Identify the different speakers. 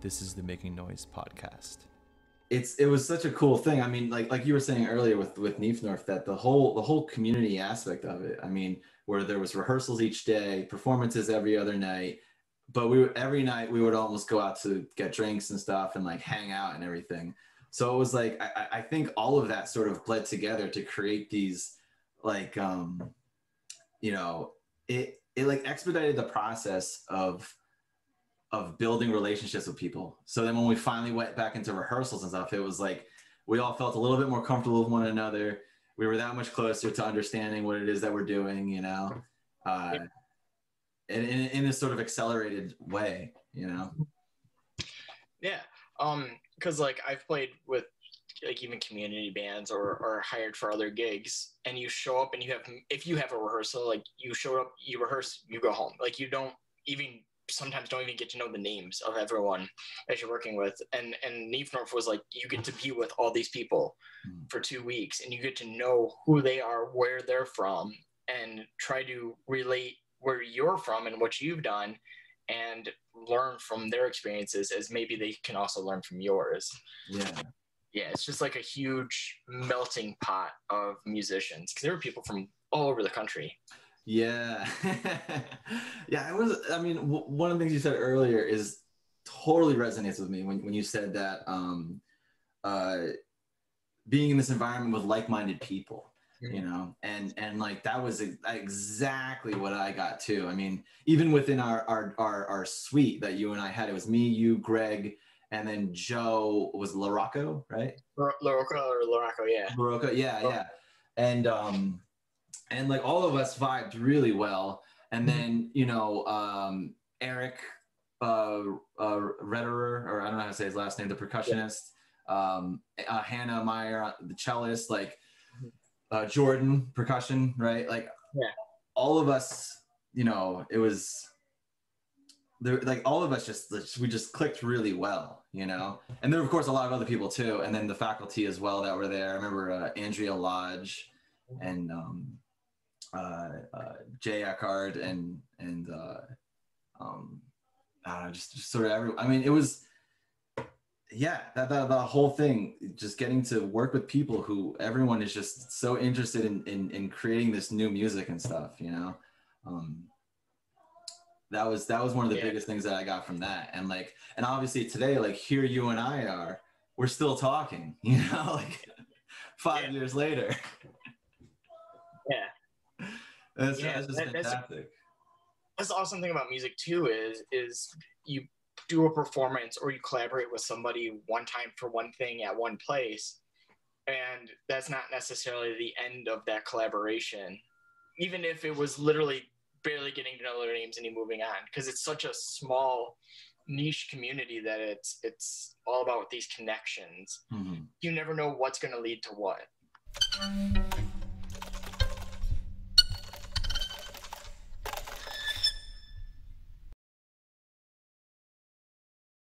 Speaker 1: This is the Making Noise podcast.
Speaker 2: It was such a cool thing. I mean, like you were saying earlier with Nief-Norf, that the whole community aspect of it. I mean, where there was rehearsals each day, performances every other night, but every night we would almost go out to get drinks and stuff and like hang out and everything. So it was like I think all of that sort of bled together to create these like it like expedited the process of building relationships with people. So then when we finally went back into rehearsals and stuff, it was like we all felt a little bit more comfortable with one another. We were that much closer to understanding what it is that we're doing, in a sort of accelerated way,
Speaker 3: Yeah. Because like I've played with like even community bands or hired for other gigs, and you show up and if you have a rehearsal, like you show up, you rehearse, you go home. Like you sometimes don't even get to know the names of everyone that you're working with. And Nief-Norf was like, you get to be with all these people for 2 weeks, and you get to know who they are, where they're from, and try to relate where you're from and what you've done, and learn from their experiences as maybe they can also learn from yours. Yeah, it's just like a huge melting pot of musicians, because there were people from all over the country.
Speaker 2: Yeah. One of the things you said earlier is totally resonates with me when you said that being in this environment with like-minded people, and like that was exactly what I got too. I mean, even within our suite that you and I had, it was me, you, Greg, and then Joe was LaRocco, right?
Speaker 3: LaRocco, yeah.
Speaker 2: LaRocco, yeah. And like all of us vibed really well. And then, Eric Retterer, or I don't know how to say his last name, the percussionist, Hannah Meyer, the cellist, like Jordan, percussion, right? Like all of us, it was there, like all of us we just clicked really well, and there were of course a lot of other people too, and then the faculty as well that were there. I remember Andrea Lodge and Jay Eckhart and just sort of everyone. I mean, it was that the whole thing, just getting to work with people who everyone is just so interested in creating this new music and stuff, that was one of the biggest things that I got from that. And obviously today, like here you and I we're still talking, like 5 years later.
Speaker 3: Yeah.
Speaker 2: That's just fantastic.
Speaker 3: That's the awesome thing about music too, is you do a performance or you collaborate with somebody one time for one thing at one place, and that's not necessarily the end of that collaboration, even if it was literally barely getting to know their names and you moving on, because it's such a small niche community that it's all about these connections. You never know what's going to lead to what.